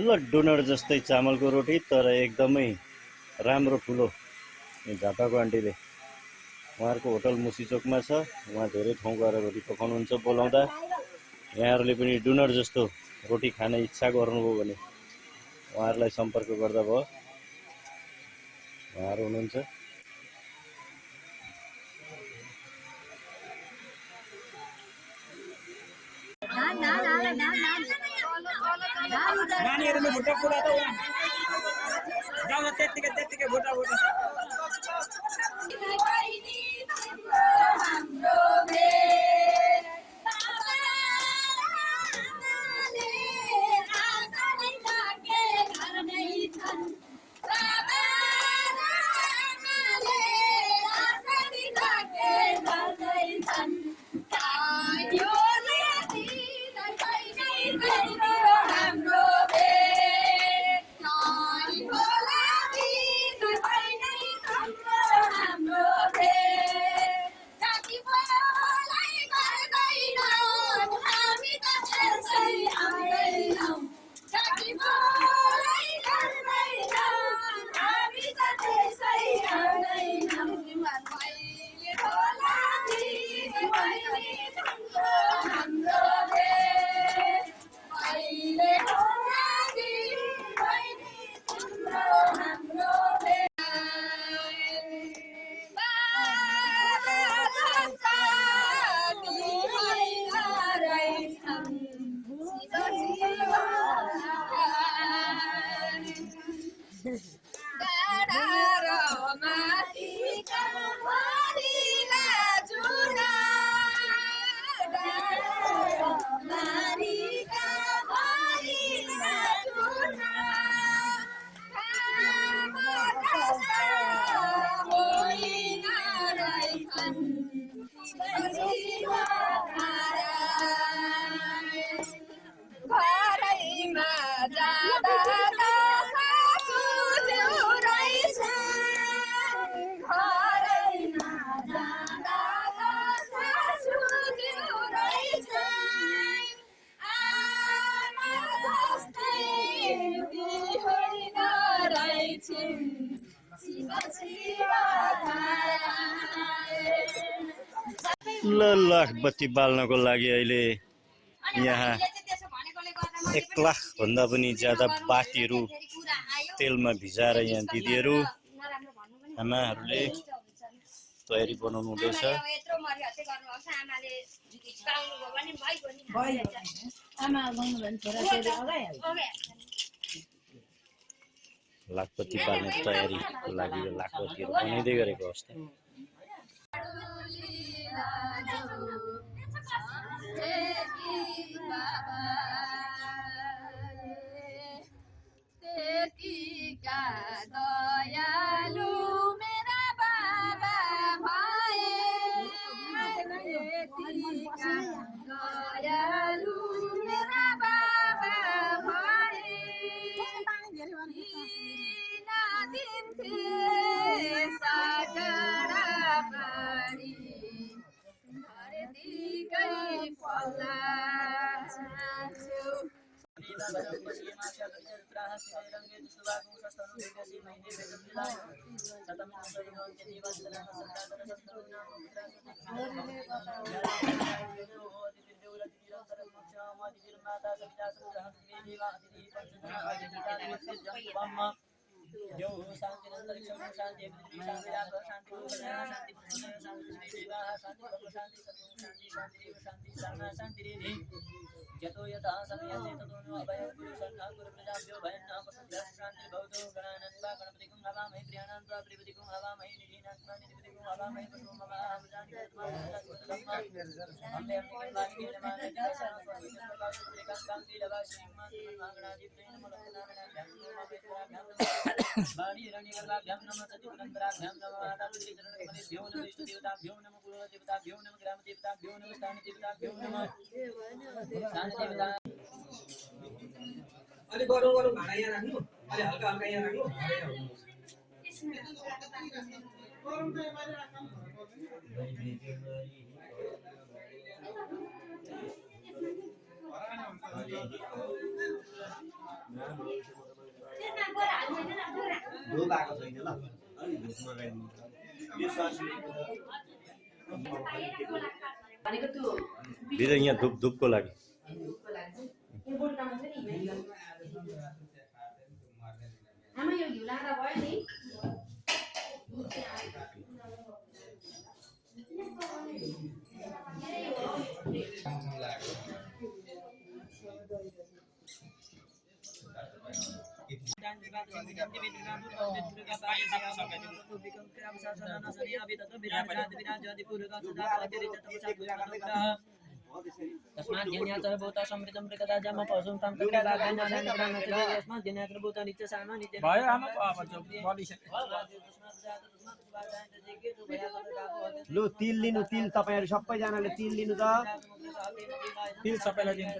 ल डोनर जस्तै चामलको रोटी तर एकदमै राम्रो ठुलो झापाको आन्टीले उहाँहरूको होटल मुसीचोकमा छ। उहाँ धेरै ठाउँ गएर रोटी पकाउनुहुन्छ बोलाउँदा। यहाँहरूले पनि डोनर जस्तो रोटी खाने इच्छा गर्नुभयो भने उहाँहरूलाई सम्पर्क गर्दा भयो। उहाँहरू हुनुहुन्छ। नानीहरुले भुटा कुरा त जाऊ त्यतिकै भुटा ल लाखबत्ती बाल्नको लागि अहिले यहाँ 1 लाख भन्दा पनि ज्यादा बातीहरू तेलमा भिजाएर यहाँ दिदीहरू आमाहरूले तयारी बनाउनु हुँदैछ। लाखपति बाल्ने तयारीको लागि लाखपतिहरू बनाइदै गरेको अवस्था। दयालु मेरा बाबा भए, दयालु मेरा बाबा भए, दिन्थे सागरा पारी घरदिकै पल्ला जो शांति अंतरिक्षम शांति शांति राग शांति शांति शांति शांति शांति शांति शर्मा शांति रे यतो यथा समयसे ततो नो अभय पुरुषां गुरु प्रजाभ्यो भयन्नाम पसद्यः शांति भवतो गणानन्वा गणपतिकुं हवामहे प्रियानन्वा प्रियपतिकुं हवामहे निधीनात्मा निधिपतिकुं हवामहे पशुं ममाहं जानि कर्मा धम्मा अम्बे अम्बिके नमामि जगन्नाथ कांति लवा श्रीमान मांगणादिप्रेण मलकनारायण बाणी रणिवर्गाभ्यां नमः सतिपुरन्दराभ्यां नमः मातापितृचरणकमलेभ्यो नमः इष्टदेवताभ्यो नमः कुलदेवताभ्यो नमः ग्रामदेवताभ्यो नमः स्थानदेवताभ्यो नमः स्थानदेवता अलि गरौँ गरौँ भाँडा यहाँ राख्नु अलि हल्का हल्का यहाँ राख्नु धुप आएको छैन ल अलि धुप लगाइदिनु यो भनेको त्यो दिदी यहाँ धुपको लागि यो बोर्डमा हुन्छ नि आमा यो घिउ लाँदा भयो नि तस्मात् ज्ञानाचर भूता समृद्धं प्रकदा जम पशुं तं तस्मात् ज्ञानाचर भूता नित्य सामा नित्य भयो आमा लु तिल लिनु तिल तपाईहरु सबैजनाले तिल लिनु त तिल सबैलाई दिन्छ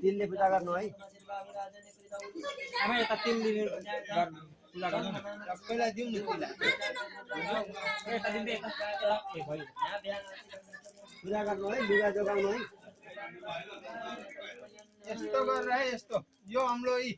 तिलले पूजा गर्नु है आमा यता तिल लिनु पूजा गर्नु पहिला दिउँ नि पहिला यता दिँदै ए भयो पूजा गर्नु है लुगा जोगाउनु है यस्तो गरेर है यस्तो यो हाम्रो यी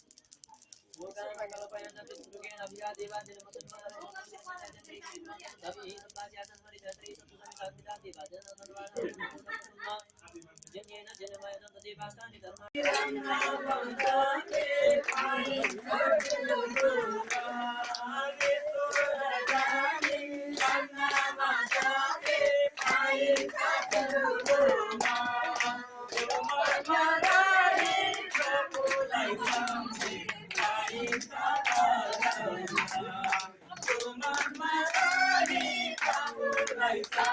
Like